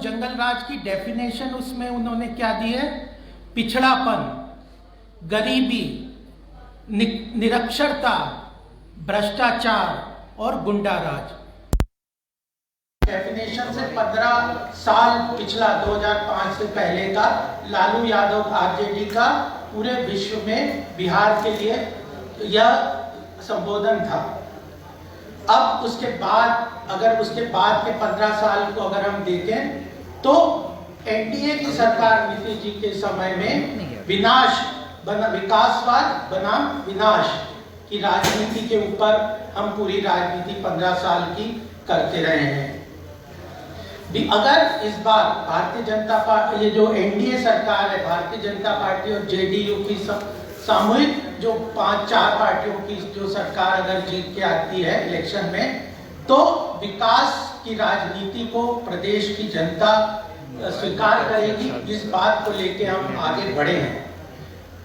जंगल राज की डेफिनेशन उसमें उन्होंने क्या दी है? पिछड़ापन, गरीबी, निरक्षरता, भ्रष्टाचार और गुंडाराज। डेफिनेशन से 15 साल पिछला 2005 से पहले का लालू यादव आरजेडी का पूरे विश्व में बिहार के लिए यह संबोधन था। अब उसके बाद अगर उसके बाद के 15 साल को अगर हम देखें तो एनडीए की सरकार नीतीश जी के समय में विनाश बना विकासवाद बनाम विनाश की राजनीति के ऊपर हम पूरी राजनीति 15 साल की करते रहे हैं। अगर इस बार भारतीय जनता पार्टी, ये जो एनडीए सरकार है, भारतीय जनता पार्टी और जेडीयू की सामूहिक जो 5-4 पार्टियों की जो सरकार अगर जीत के आती है इलेक्शन में, तो विकास की राजनीति को प्रदेश की जनता स्वीकार करेगी। इस बात को लेके हम आगे बढ़े हैं।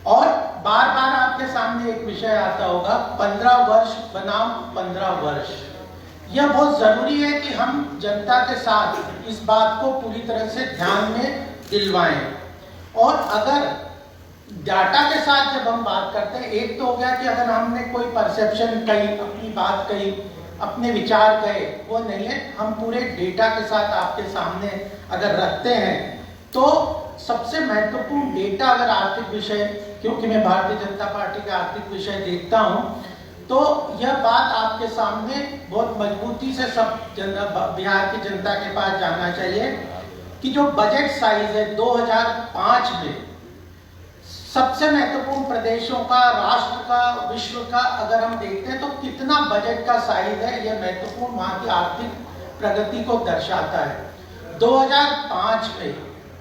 और बार बार आपके सामने एक विषय आता होगा, 15 वर्ष बनाम 15 वर्ष। यह बहुत जरूरी है कि हम जनता के साथ इस बात को पूरी तरह से ध्यान में दिलवाएं। और अगर डाटा के साथ जब हम बात करते हैं, एक तो हो गया कि अगर हमने कोई परसेप्शन कही, अपनी बात कही, अपने विचार कहे, वो नहीं है। हम पूरे डेटा के साथ आपके सामने अगर रखते हैं तो सबसे महत्वपूर्ण डेटा अगर आर्थिक विषय, क्योंकि मैं भारतीय जनता पार्टी का आर्थिक विषय देखता हूं, तो यह बात आपके सामने बहुत मजबूती से सब बिहार की जनता के पास जाना चाहिए कि जो बजट साइज है 2005 में सबसे महत्वपूर्ण प्रदेशों का, राष्ट्र का, विश्व का अगर हम देखते हैं तो कितना बजट का साइज है, यह महत्वपूर्ण वहां की आर्थिक प्रगति को दर्शाता है। 2005 में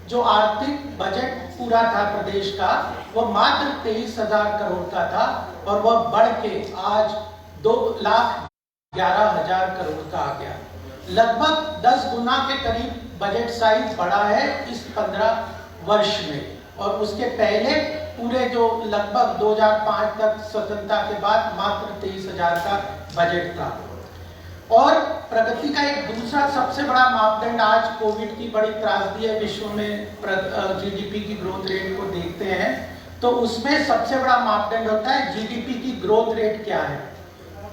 जो आर्थिक बजट पूरा था प्रदेश का, वह मात्र 23,000 करोड़ का था और वह बढ़ के आज 2,11,000 करोड़ का आ गया। लगभग 10 गुना के करीब बजट साइज बढ़ा है इस 15 वर्ष में। और उसके पहले पूरे जो लगभग 2005 तक स्वतंत्रता के बाद मात्र 23,000 का बजट था। और प्रगति का एक दूसरा सबसे बड़ा मापदंड, आज कोविड की बड़ी त्रासदी है विश्व में, जीडीपी की ग्रोथ रेट को देखते हैं तो उसमें सबसे बड़ा मापदंड होता है जीडीपी की ग्रोथ रेट क्या है।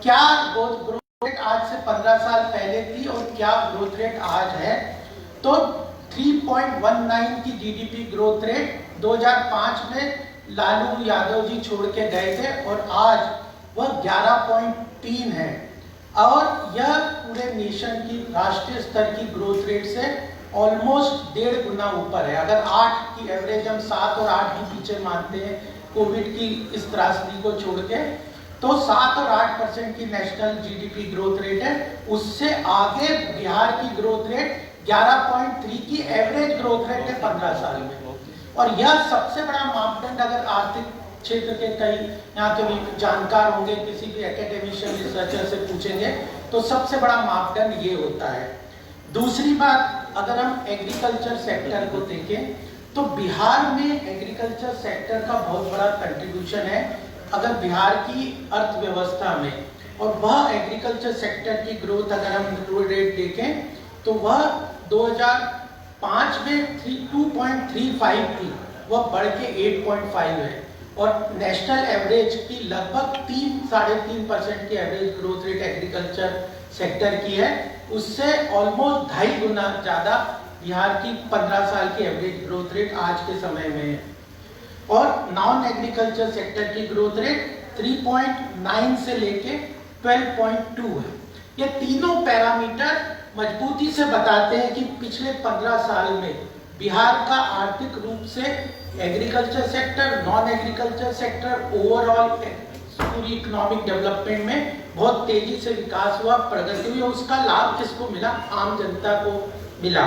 क्या ग्रोथ रेट आज से 15 साल पहले थी और क्या ग्रोथ रेट आज है? तो 3.19 की जीडीपी ग्रोथ रेट 2005 में लालू यादव जी छोड़ के गए थे और आज वह 11.3 है। और यह पूरे नेशन की राष्ट्रीय स्तर की ग्रोथ रेट से ऑलमोस्ट 1.5 गुना ऊपर है। अगर 8 की एवरेज हम 7 और 8 के पीछे मानते हैं कोविड की इस त्रासदी को छोड़ के, तो 7 और 8% की नेशनल जीडीपी ग्रोथ रेट है। उससे आगे बिहार की ग्रोथ रेट 11.3 की एवरेज ग्रोथ रेट है 15 साल में। और यह सबसे बड़ा मापदंड अगर आर्थिक क्षेत्र के कई यहाँ के भी जानकार होंगे, किसी भी एकेडमिशियन रिसर्चर से पूछेंगे तो सबसे बड़ा मापदंड ये होता है। दूसरी बात, अगर हम एग्रीकल्चर सेक्टर को देखें तो बिहार में एग्रीकल्चर सेक्टर का बहुत बड़ा कंट्रीब्यूशन है अगर बिहार की अर्थव्यवस्था में। और वह एग्रीकल्चर सेक्टर की ग्रोथ अगर हम ग्रोथ रेट देखें तो वह 2005 में 2.35 थी, वह बढ़ के 8.5 है। और नेशनल एवरेज की लगभग 3-3.5% की average growth rate agriculture sector की है। उससे ऑलमोस्ट 2.5 गुना ज्यादा बिहार की 15 साल की एवरेज ग्रोथ रेट आज के समय में है। और नॉन एग्रीकल्चर सेक्टर की ग्रोथ रेट 3.9 से लेके 12.2 है। ये तीनों पैरामीटर मजबूती से बताते हैं कि पिछले 15 साल में बिहार का आर्थिक रूप से agriculture sector, non agriculture sector, overall पूरी इकोनॉमिक डेवलपमेंट में बहुत तेजी से विकास हुआ, प्रगति हुई। उसका लाभ किसको मिला? आम जनता को मिला।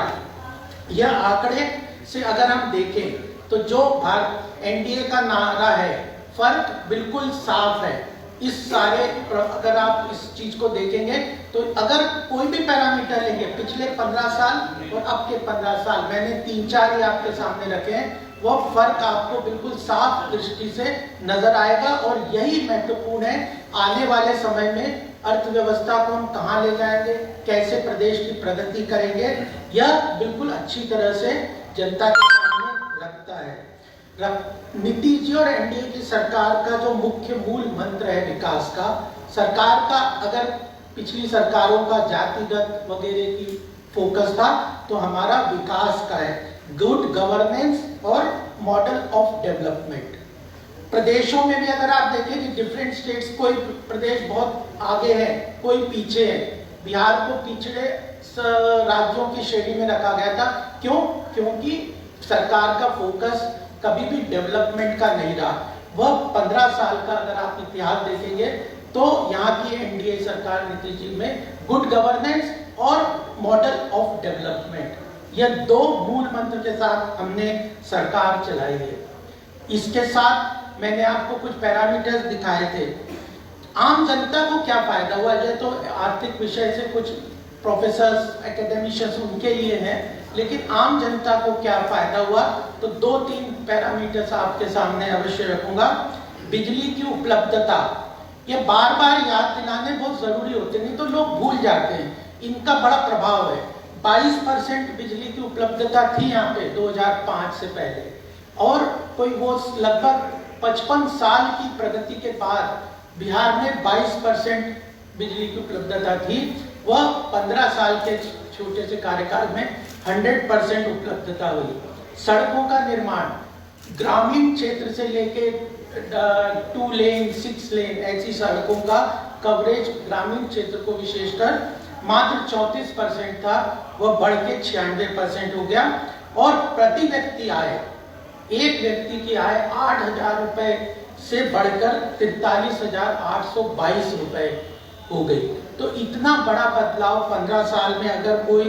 यह आंकड़े से अगर हम देखें तो जो भारत एनडीए का नारा है, फर्क बिल्कुल साफ है। इस सारे अगर आप इस चीज को देखेंगे तो अगर कोई भी पैरामीटर लेंगे पिछले 15 साल और अब के 15 साल, मैंने 3-4 ही आपके सामने रखे हैं, वो फर्क आपको बिल्कुल साफ दृष्टि से नजर आएगा। और यही महत्वपूर्ण है आने वाले समय में अर्थव्यवस्था को हम कहाँ ले जाएंगे, कैसे प्रदेश की प्रगति करेंगे, यह बिल्कुल अच्छी तरह से जनता के सामने रखता है। नीतीश जी और एनडीए की सरकार का जो मुख्य मूल मंत्र है विकास का, सरकार का अगर पिछली सरकारों का जातिगत वगैरह की फोकस था, तो हमारा विकास का है, गुड गवर्नेंस और मॉडल ऑफ डेवलपमेंट। प्रदेशों में भी अगर आप देखें कि डिफरेंट स्टेट्स, कोई प्रदेश बहुत आगे है, कोई पीछे है। बिहार को पिछड़े राज्यों की श्रेणी में रखा गया था, क्यों? क्योंकि सरकार का फोकस कभी भी डेवलपमेंट का नहीं रहा। वह 15 साल का अगर आप इतिहास देखेंगे तो यहाँ की एनडीए सरकार नीतीश जी में गुड गवर्नेंस और मॉडल ऑफ डेवलपमेंट, यह दो मूल मंत्र के साथ हमने सरकार चलाई है। इसके साथ मैंने आपको कुछ पैरामीटर्स दिखाए थे। आम जनता को क्या फायदा हुआ, ये तो आर्थिक विषय से कुछ प्रोफेसर्स एकेडमिशियंस उनके लिए है, लेकिन आम जनता को क्या फायदा हुआ, तो 2-3 पैरामीटर्स आपके सामने अवश्य रखूंगा। बिजली की उपलब्धता, ये बार बार याद दिलाने बहुत जरूरी होते, नहीं तो लोग भूल जाते हैं, इनका बड़ा प्रभाव है। 22% बिजली की उपलब्धता थी यहाँ पे 2005 से पहले, और कोई वो लगभग 55 साल की प्रगति के बाद बिहार में 22% बिजली की उपलब्धता थी। वह 15 साल के छोटे से कार्यकाल में 100% उपलब्धता हुई। सड़कों का निर्माण ग्रामीण क्षेत्र से लेके 2 लेन 6 लेन ऐसी सड़कों का कवरेज ग्रामीण क्षेत्र को विशेषकर मात्र 34% था, वह बढ़ के 96% हो गया। और प्रति व्यक्ति आय, एक व्यक्ति की आय 8,000 रुपए से बढ़कर 43,822 रुपए हो गई। तो इतना बड़ा बदलाव 15 साल में अगर कोई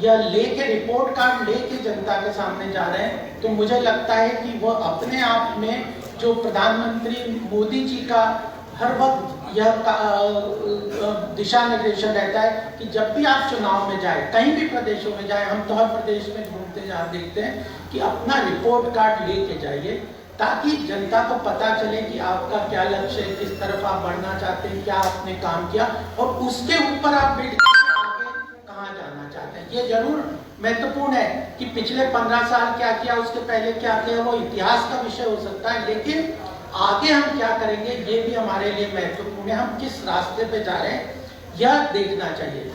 या लेके रिपोर्ट कार्ड लेके जनता के सामने जा रहे हैं, तो मुझे लगता है कि वह अपने आप में, जो प्रधानमंत्री मोदी जी का हर वक्त यह दिशा निर्देशन रहता है कि जब भी आप चुनाव में जाए, कहीं भी प्रदेशों में जाए, हम तो हर प्रदेश में घूमते जहाँ देखते हैं कि अपना रिपोर्ट कार्ड लेके जाइए, ताकि जनता को पता चले कि आपका क्या लक्ष्य है, किस तरफ आप बढ़ना चाहते हैं, क्या आपने काम किया, और उसके ऊपर आप बिल्ड करके आगे कहाँ जाना चाहते हैं। ये जरूर महत्वपूर्ण है कि पिछले 15 साल क्या किया, उसके पहले क्या किया, वो इतिहास का विषय हो सकता है, लेकिन आगे हम क्या करेंगे ये भी हमारे लिए महत्वपूर्ण है। हम किस रास्ते पे जा रहे हैं यह देखना चाहिए।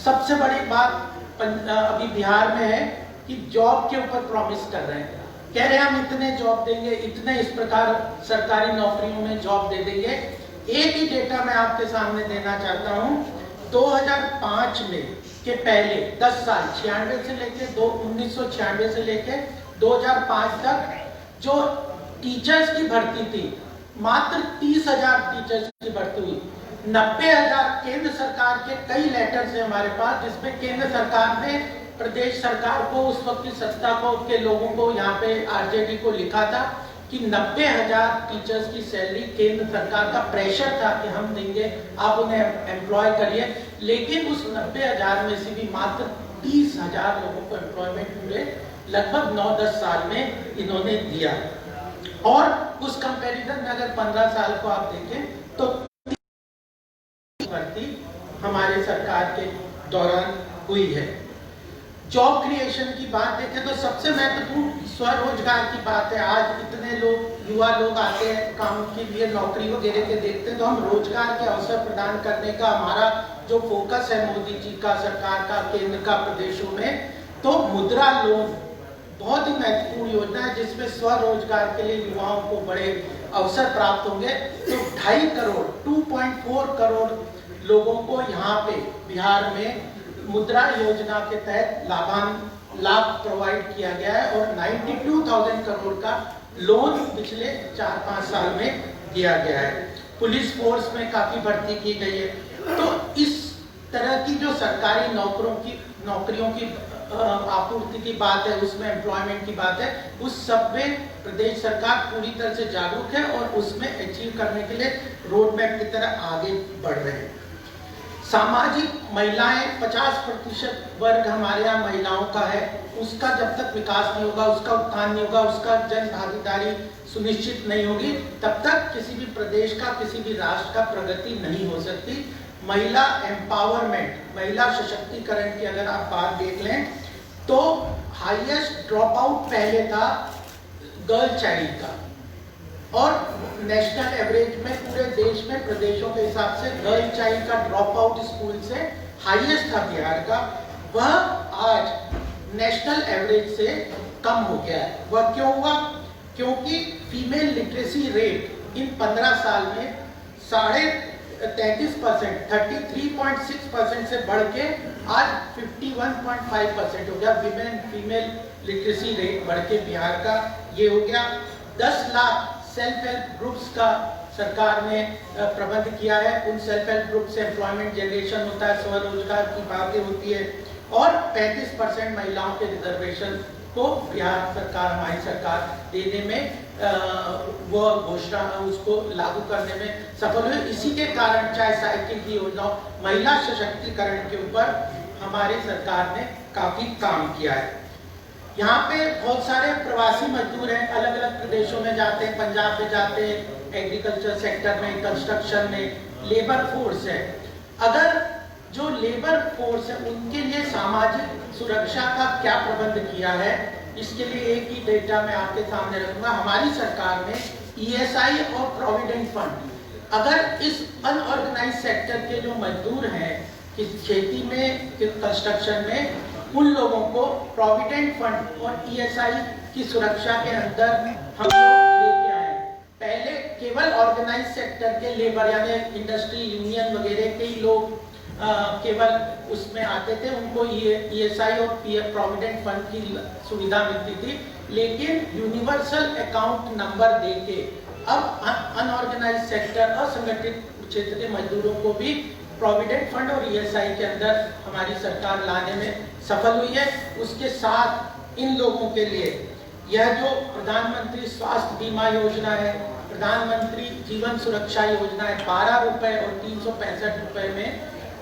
सबसे बड़ी बात अभी बिहार में है कि जॉब के ऊपर प्रॉमिस कर रहे हैं, कह रहे हैं हम इतने जॉब देंगे, इतने इस प्रकार सरकारी नौकरियों में जॉब दे देंगे। एक ही डेटा मैं आपके सामने देना चाहता हूँ। 2005 में के पहले 10 साल 96 से लेके 1996 से लेके 2005 तक जो टीचर्स की भर्ती थी, मात्र 30,000 टीचर्स की भर्ती हुई। 90,000 केंद्र सरकार के कई लेटर्स हैं हमारे पास, जिसमें केंद्र सरकार ने प्रदेश सरकार को, उस वक्त की सत्ता को, के लोगों को, यहाँ पे आरजेडी को लिखा था कि 90,000 टीचर्स की सैलरी केंद्र सरकार का प्रेशर था कि हम देंगे, आप उन्हें एम्प्लॉय करिए। लेकिन उस 90,000 में से भी मात्र 30,000 लोगों को एम्प्लॉयमेंट मिले, लगभग 9-10 साल में इन्होंने दिया। और उस कंपैरिजन में अगर 15 साल को आप देखें तो भर्ती हमारे सरकार के दौरान हुई है। जॉब क्रिएशन की बात देखें तो सबसे महत्वपूर्ण स्वरोजगार की बात है। आज इतने लोग, युवा लोग आते हैं काम के लिए, नौकरी वगैरह के देखते हैं, तो हम रोजगार के अवसर प्रदान करने का हमारा जो फोकस है मोदी जी का, सरकार का, केंद्र का, प्रदेशों में, तो मुद्रा लोन बहुत ही महत्वपूर्ण योजना है, जिसमें स्वरोजगार के लिए युवाओं को बड़े अवसर प्राप्त होंगे। तो 2.5 करोड़ 2.4 करोड़ लोगों को यहाँ पे बिहार में मुद्रा योजना के तहत लाभ प्रोवाइड किया गया है, और 92,000 करोड़ का लोन पिछले 4-5 साल में दिया गया है। पुलिस फोर्स में काफी भर्ती की गई है। तो इस तरह की जो सरकारी नौकरियों की आपूर्ति की बात है, उसमें एम्प्लॉयमेंट की बात है, उस सब में प्रदेश सरकार पूरी तरह से जागरूक है और उसमें अचीव करने के लिए रोड मैप की तरह आगे बढ़ रहे हैं। सामाजिक महिलाएं 50% वर्ग हमारे यहाँ महिलाओं का है, उसका जब तक विकास नहीं होगा, उसका उत्थान नहीं होगा, उसका जन भागीदारी सुनिश्चित नहीं होगी, तब तक किसी भी प्रदेश का, किसी भी राष्ट्र का प्रगति नहीं हो सकती। महिला एम्पावरमेंट, महिला सशक्तिकरण की अगर आप बात देख लें तो हाईएस्ट ड्रॉप आउट पहले था गर्ल चाइल्ड का, और नेशनल एवरेज में पूरे देश में प्रदेशों के हिसाब से गर्ल चाइल्ड का ड्रॉप आउट स्कूल से हाईएस्ट था बिहार का, वह आज नेशनल एवरेज से कम हो गया है। वह क्यों हुआ? क्योंकि फीमेल लिटरेसी रेट इन 15 साल में 33.5%, 33.6% से बढ़ के आज 51.5% हो गया। फीमेल लिटरेसी रेट बढ़ के बिहार का ये हो गया। 10 लाख सेल्फ हेल्प ग्रुप्स का सरकार ने प्रबंध किया है। उन सेल्फ हेल्प ग्रुप से एम्प्लॉयमेंट जनरेशन होता है, स्वरोजगार की बातें होती है, और 35% महिलाओं के रिजर्वेशन को बिहार सरकार, हमारी सरकार देने में वो घोषणा उसको लागू करने में सफल हुई। इसी के कारण चाहे साइकिल की योजना, महिला सशक्तिकरण के ऊपर हमारी सरकार ने काफी काम किया है। यहाँ पे बहुत सारे प्रवासी मजदूर हैं, अलग अलग प्रदेशों में जाते हैं, पंजाब में जाते हैं, एग्रीकल्चर सेक्टर में, कंस्ट्रक्शन में लेबर फोर्स है। अगर जो लेबर फोर्स है उनके लिए सामाजिक सुरक्षा का क्या प्रबंध किया है, इसके लिए एक ही डेटा मैं आपके सामने रखूंगा। हमारी सरकार ने ईएसआई और प्रोविडेंट फंड, अगर इस अनऑर्गेनाइज सेक्टर के जो मजदूर हैं खेती में, कंस्ट्रक्शन में, उन लोगों को प्रोविडेंट फंड और ईएसआई की सुरक्षा के अंदर हम लोग लेके आए। पहले केवल ऑर्गेनाइज सेक्टर के लेबर यानी इंडस्ट्री यूनियन वगैरह के ही लोग केवल उसमें आते थे, उनको ईएसआई और पीएफ प्रोविडेंट फंड की सुविधा मिलती थी। लेकिन यूनिवर्सल अकाउंट नंबर देके अब अनऑर्गेनाइज सेक्टर, असंगठित क्षेत्र के मजदूरों को भी प्रोविडेंट फंड और ईएसआई के अंदर हमारी सरकार लाने में सफल हुई है। उसके साथ इन लोगों के लिए यह जो प्रधानमंत्री स्वास्थ्य बीमा योजना है, प्रधानमंत्री जीवन सुरक्षा योजना है, 12 रुपए और 365 रुपए में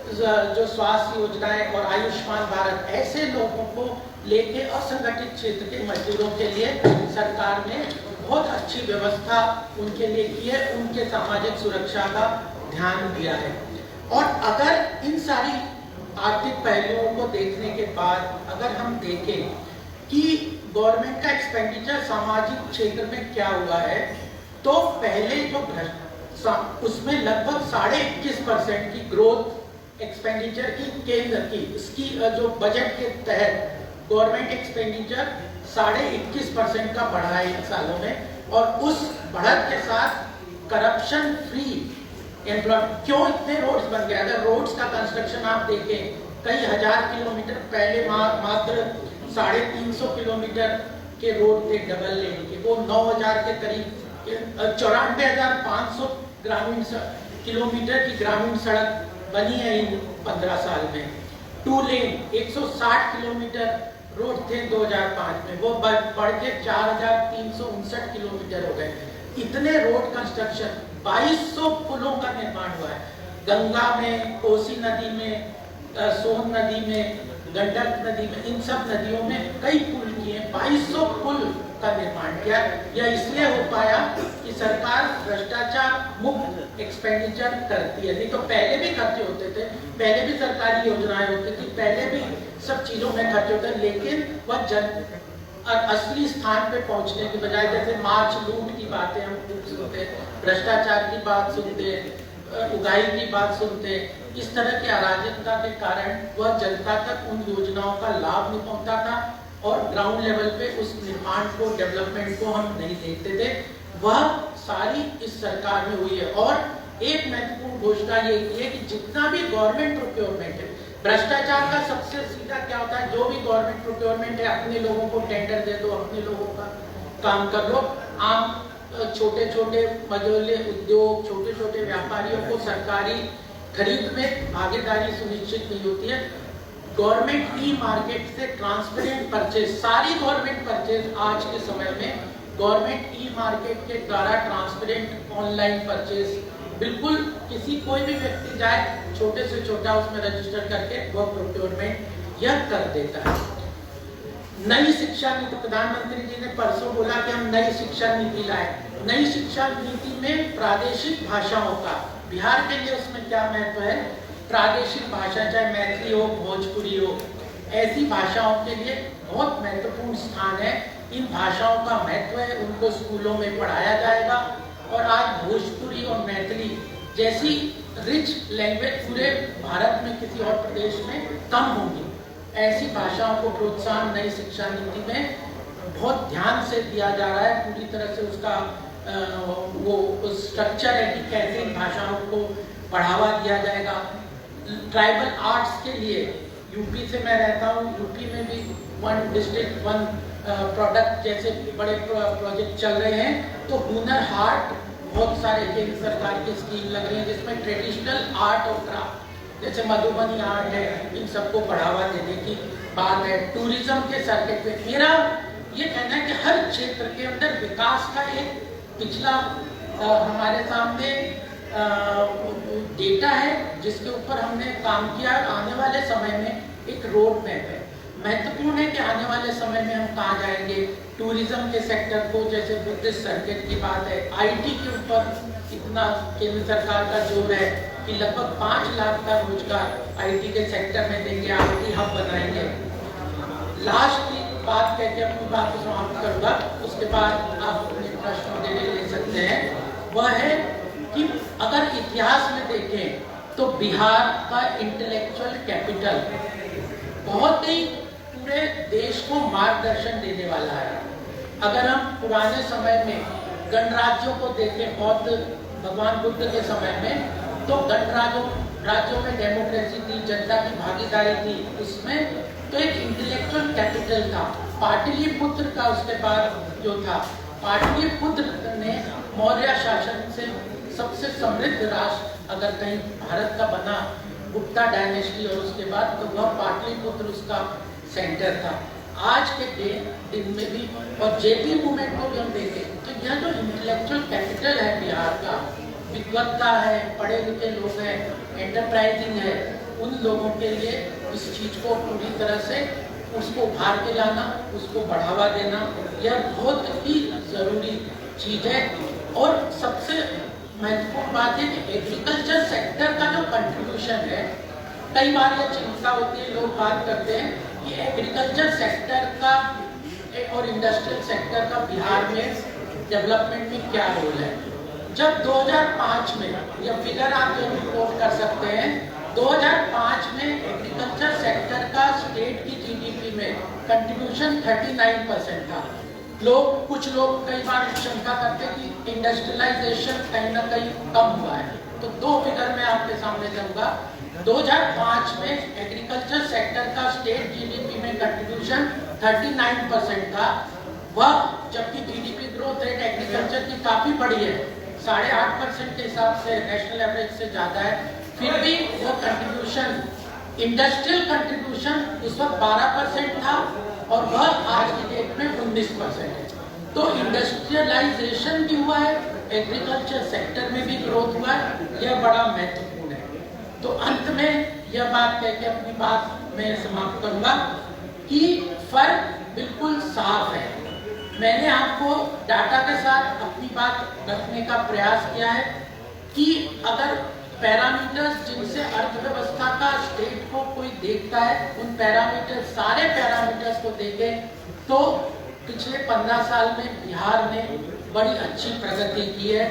जो स्वास्थ्य योजना है, और आयुष्मान भारत, ऐसे लोगों को लेके असंगठित क्षेत्र के मजदूरों के लिए सरकार ने बहुत अच्छी व्यवस्था उनके लिए की है, उनके सामाजिक सुरक्षा का ध्यान दिया है। और अगर इन सारी आर्थिक पहलुओं को देखने के बाद अगर हम देखें कि गवर्नमेंट का एक्सपेंडिचर सामाजिक क्षेत्र में क्या हुआ है, तो पहले जो उसमें लगभग 21.5% की ग्रोथ एक्सपेंडिचर की केंद्र की, इसकी जो बजट के तहत गवर्नमेंट एक्सपेंडिचर 21.5% का बढ़ा है इन सालों में, और उस बढ़त के साथ करप्शन फ्री एम्प्लॉयमेंट। क्यों इतने रोड्स बन गए? अगर रोड्स का कंस्ट्रक्शन आप देखें, कई हजार किलोमीटर पहले मात्र 350 किलोमीटर के रोड थे डबल लेन के, वो 9000 के करीब 94,500 ग्रामीण किलोमीटर की ग्रामीण सड़क बनी है इन 15 साल में। 2 लेन 160 किलोमीटर रोड थे 2005 में, वो बढ़ के 4,359 किलोमीटर हो गए। इतने रोड कंस्ट्रक्शन, 2200 पुलों का निर्माण हुआ है। गंगा में, कोसी नदी में, सोन नदी में, गंडक नदी में, इन सब नदियों में कई पुल किए, 2200 पुल का निर्माण किया। यह इसलिए हो पाया कि सरकार भ्रष्टाचार मुक्त एक्सपेंडिचर करती है, नहीं तो पहले भी खर्चे होते थे, पहले भी सरकारी योजनाएं होती थी, पहले भी सब चीजों में खर्चे होते, लेकिन वह असली स्थान पे पहुंचने की बजाय, जैसे मार्च लूट की बातें हम सुनते, भ्रष्टाचार की बात सुनते, उगाही की बात सुनते, इस तरह की अराजकता के कारण वह जनता तक उन योजनाओं का लाभ नहीं पहुंचता था, और ग्राउंड लेवल पे उस निर्माण को, डेवलपमेंट को हम नहीं देखते थे। वह सारी इस सरकार में हुई है। और एक महत्वपूर्ण घोषणा ये की है कि जितना भी गवर्नमेंट प्रोक्योरमेंट है, भ्रष्टाचार का सबसे सीधा क्या होता है, जो भी गवर्नमेंट प्रोक्योरमेंट है, अपने लोगों को टेंडर दे दो, अपने लोगों का काम कर लो। आम छोटे छोटे मझोले उद्योग, छोटे छोटे व्यापारियों को सरकारी खरीद में भागीदारी सुनिश्चित नहीं होती है। गवर्नमेंट ई मार्केट से ट्रांसपेरेंट परचेज, सारी गवर्नमेंट परचेज आज के समय में गवर्नमेंट ई मार्केट के द्वारा ट्रांसपेरेंट ऑनलाइन परचेज, बिल्कुल किसी कोई भी व्यक्ति जाए, छोटे से छोटा उसमें रजिस्टर करके वह प्रोक्योरमेंट यह कर देता है। नई शिक्षा नीति, प्रधानमंत्री जी ने परसों बोला कि हम नई शिक्षा नीति लाए। नई शिक्षा नीति में प्रादेशिक भाषाओं का, बिहार के लिए उसमें क्या महत्व है प्रादेशिक भाषा, चाहे मैथिली हो, भोजपुरी हो, ऐसी भाषाओं के लिए बहुत महत्वपूर्ण स्थान है। इन भाषाओं का महत्व है, उनको स्कूलों में पढ़ाया जाएगा। और आज भोजपुरी और मैथिली जैसी रिच लैंग्वेज पूरे भारत में किसी और प्रदेश में कम होंगी। ऐसी भाषाओं को प्रोत्साहन नई शिक्षा नीति में बहुत ध्यान से दिया जा रहा है। पूरी तरह से उसका वो स्ट्रक्चर है कि कैसे इन भाषाओं को बढ़ावा दिया जाएगा। ट्राइबल आर्ट्स के लिए यूपी से मैं रहता हूँ, यूपी में भी वन डिस्ट्रिक्ट वन प्रोडक्ट जैसे बड़े प्रोजेक्ट चल रहे हैं। तो हुनर हाट बहुत सारे केंद्र सरकार की स्कीम लग रही है जिसमें ट्रेडिशनल आर्ट और क्राफ्ट जैसे मधुबनी आर्ट है, इन सबको बढ़ावा देने की बात है। टूरिज्म के सर्किट पे मेरा ये कहना है कि हर क्षेत्र के अंदर विकास का एक पिछला हमारे सामने डेटा है जिसके ऊपर हमने काम किया। आने वाले समय में एक रोड मैप है। महत्वपूर्ण है कि आने वाले समय में हम कहाँ जाएंगे। टूरिज्म के सेक्टर को, जैसे बुद्धिस्ट सर्किट की बात है, आईटी के ऊपर इतना केंद्र सरकार का जोर है कि लगभग 5 लाख का रोजगार आईटी के सेक्टर में देंगे, आईटी हब बनाएंगे। लास्ट की बात कह के अपनी बात को समाप्त करूंगा, उसके बाद आप अपने प्रश्न ले सकते हैं। वह है कि अगर इतिहास में देखें तो बिहार का इंटेलेक्चुअल कैपिटल बहुत ही पूरे देश को मार्गदर्शन देने वाला है। अगर हम पुराने समय में गणराज्यों को देखें, बौद्ध भगवान बुद्ध के समय में, तो गणराज्यों में डेमोक्रेसी थी, जनता की भागीदारी थी। उसमें तो एक इंटेलेक्चुअल कैपिटल था। पाटलिपुत्र का उसके बाद जो था, पाटलिपुत्र ने मौर्य शासन से सबसे समृद्ध राष्ट्र अगर कहीं भारत का बना गुप्ता डायनेस्टी और उसके बाद, तो वह पाटलिपुत्र उसका सेंटर था। आज के दिन में भी, और जेपी मूवमेंट को भी हम देखें तो यह जो इंटेलेक्चुअल कैपिटल है बिहार का, विद्वत्ता है, पढ़े लिखे लोग हैं, एंटरप्राइजिंग है, उन लोगों के लिए इस चीज को पूरी तरह से उसको उभार के लाना, उसको बढ़ावा देना, यह बहुत ही जरूरी चीज है। और सबसे महत्वपूर्ण बात है कि एग्रीकल्चर सेक्टर का जो कंट्रीब्यूशन है, कई बार यह चिंता होती है, लोग बात करते हैं कि एग्रीकल्चर सेक्टर का और इंडस्ट्रियल सेक्टर का बिहार में डेवलपमेंट में क्या रोल है। जब 2005 में, यह फिगर आप जो रिपोर्ट कर सकते हैं, 2005 में एग्रीकल्चर सेक्टर का स्टेट की जीडीपी में कंट्रीब्यूशन 39% था। कुछ लोग कई बार शंका करते हैं कि इंडस्ट्रियलाइजेशन कहीं ना कहीं कम हुआ है। तो 2 फिगर मैं आपके सामने दूंगा। 2005 में एग्रीकल्चर सेक्टर का स्टेट जीडीपी में कंट्रीब्यूशन 39% था। वह जबकि जीडीपी ग्रोथ रेट एग्रीकल्चर की काफी बड़ी है, 8.5% के हिसाब से नेशनल एवरेज से ज्यादा है, फिर भी वो कंट्रीब्यूशन, इंडस्ट्रियल कंट्रीब्यूशन उस वक्त 12% था और वह आज की डेट में 19% है। तो इंडस्ट्रियलाइजेशन भी हुआ है, एग्रीकल्चर सेक्टर में भी ग्रोथ हुआ है, यह बड़ा महत्वपूर्ण है। तो अंत में यह बात कह के अपनी बात मैं समाप्त करूंगा कि फर्क बिल्कुल साफ है। मैंने आपको डाटा के साथ अपनी बात रखने का प्रयास किया है कि अगर पैरामीटर्स जिनसे अर्थव्यवस्था का स्टेट को कोई देखता है, उन पैरामीटर, सारे पैरामीटर्स को देखें तो पिछले 15 साल में बिहार ने बड़ी अच्छी प्रगति की है।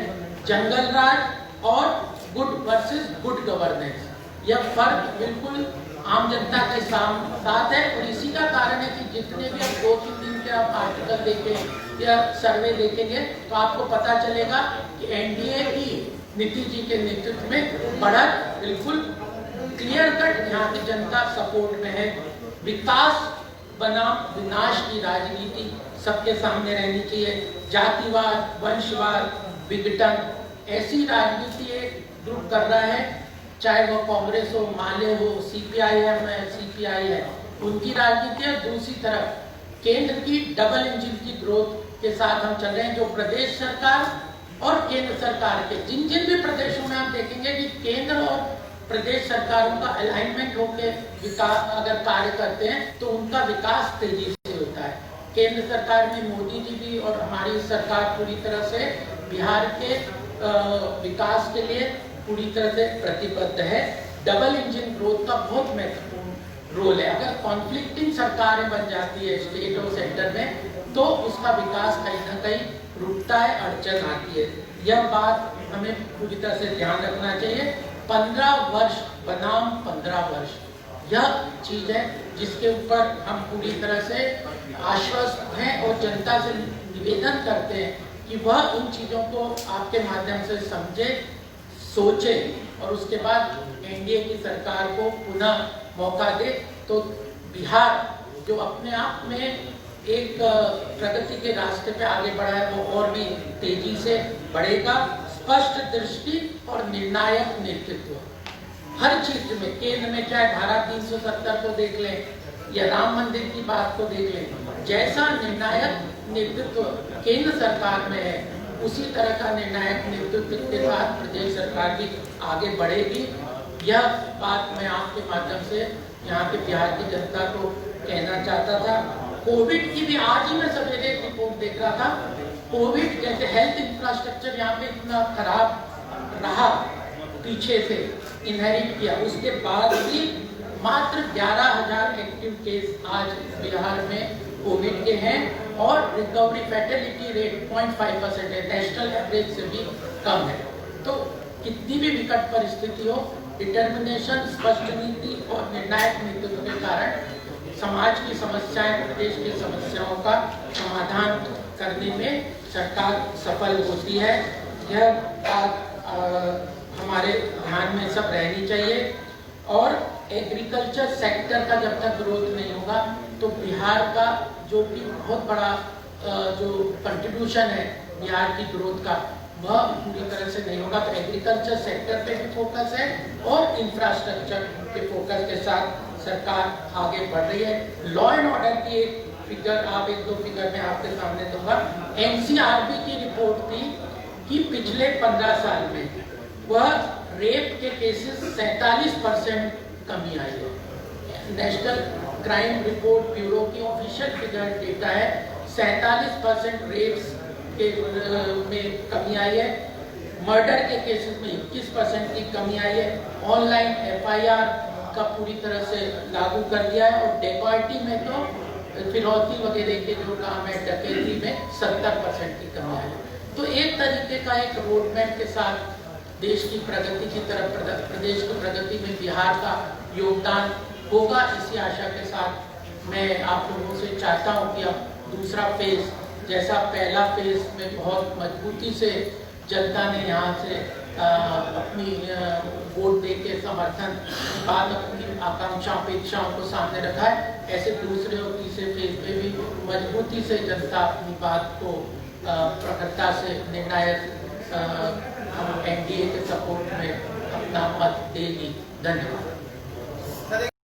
जंगल राज और गुड वर्सेस गुड गवर्नेंस, यह फर्क बिल्कुल आम जनता के साथ है। और इसी का कारण है कि जितने भी आप 2-3 दिन के आप आर्टिकल देखें या सर्वे देखेंगे तो आपको पता चलेगा कि एनडीए की नीति जी के नेतृत्व में बढ़त बिल्कुल क्लियर कट यहाँ की जनता सपोर्ट में है। विकास बनाम विनाश की राजनीति सबके सामने रहनी चाहिए। जातिवाद, वंशवाद, विघटन, ऐसी राजनीति एक ग्रुप कर रहा है, चाहे वो कांग्रेस हो, माले हो, सीपीआईएम है, सीपीआई है, उनकी राजनीति है। दूसरी तरफ केंद्र की डबल इंजन की ग्रोथ के साथ हम चल रहे हैं, जो प्रदेश सरकार और केंद्र सरकार के जिन भी प्रदेशों में आप देखेंगे कि केंद्र और प्रदेश सरकारों का अलाइनमेंट होकर विकास अगर कार्य करते हैं तो उनका विकास तेजी से होता है। केंद्र सरकार में मोदी जी भी और हमारी सरकार पूरी तरह से बिहार के विकास के लिए पूरी तरह से प्रतिबद्ध है। डबल इंजन ग्रोथ का बहुत महत्वपूर्ण रोल है। अगर कॉन्फ्लिक्टिंग सरकारें बन जाती है स्टेट और सेंटर में तो उसका विकास कहीं ना कहीं रुकता है, अड़चन आती है। यह बात हमें पूरी तरह से ध्यान रखना चाहिए। 15 वर्ष बनाम 15 वर्ष, यह चीज है जिसके ऊपर हम पूरी तरह से आश्वस्त हैं और जनता से निवेदन करते हैं कि वह इन चीजों को आपके माध्यम से समझे, सोचे और उसके बाद एनडीए की सरकार को पुनः मौका दे तो बिहार जो अपने आप में एक प्रगति के रास्ते पे आगे बढ़ा है वो और भी तेजी से बढ़ेगा। स्पष्ट दृष्टि और निर्णायक नेतृत्व हर चीज में, केंद्र में चाहे धारा 370 को देख लें या राम मंदिर की बात को देख लें, जैसा निर्णायक नेतृत्व केंद्र सरकार में है उसी तरह का निर्णायक नेतृत्व के साथ प्रदेश सरकार भी आगे बढ़ेगी। यह बात मैं आपके माध्यम से यहाँ के बिहार की जनता को कहना चाहता था। कोविड की भी आज ही मैं सवेरे एक रिपोर्ट देख रहा था, कोविड जैसे हेल्थ इंफ्रास्ट्रक्चर यहाँ पे इतना खराब रहा, पीछे से इनहेरिट किया, उसके बाद भी मात्र 11,000 एक्टिव केस आज बिहार में कोविड के हैं और रिकवरी फैटेलिटी रेट 0.5% है, नेशनल एवरेज से भी कम है। तो कितनी भी विकट परिस्थिति हो, डिटर्मिनेशन, स्पष्ट नीति और निर्णायक नेतृत्व के कारण समाज की समस्याएं, प्रदेश की समस्याओं का समाधान करने में सरकार सफल होती है। यह बात हमारे ध्यान में सब रहनी चाहिए। और एग्रीकल्चर सेक्टर का जब तक ग्रोथ नहीं होगा तो बिहार का जो कि बहुत बड़ा जो कंट्रीब्यूशन है बिहार की ग्रोथ का, वह पूरी तरह से नहीं होगा। तो एग्रीकल्चर सेक्टर पे भी फोकस है और इंफ्रास्ट्रक्चर के फोकस के साथ सरकार आगे बढ़ रही है। लॉ एंड ऑर्डर की एक फिगर, आप एक दो फिगर मैं आपके सामने दूंगा। एनसीआरबी की रिपोर्ट थी कि पिछले 15 साल में वह रेप के केसेस 47% कमी आई है। नेशनल क्राइम रिपोर्ट ब्यूरो की ऑफिशियल फिगर डेटा है, 47% रेप्स के में कमी आई है। मर्डर के केसेस में 21% की कमी आई है। ऑनलाइन एफआईआर का पूरी तरह से लागू कर दिया है और डेकॉइटी में तो फिरौती वगैरह के जो काम है, डकैती में 70% की कमी आई है। तो एक तरीके का एक रोड मैप के साथ देश की प्रगति की तरफ, प्रदेश की प्रगति में बिहार का योगदान होगा। इसी आशा के साथ मैं आप लोगों से चाहता हूं कि अब दूसरा फेज, जैसा पहला फेज में बहुत मजबूती से जनता ने यहाँ से अपनी वोट दे के समर्थन बाद अपनी आकांक्षाओं अपेक्षाओं को सामने रखा है, ऐसे दूसरे और तीसरे फेज में भी मजबूती से जनता अपनी बात को प्रखरता से निर्णायक हम एनडीए के सपोर्ट में अपना मत देगी। धन्यवाद।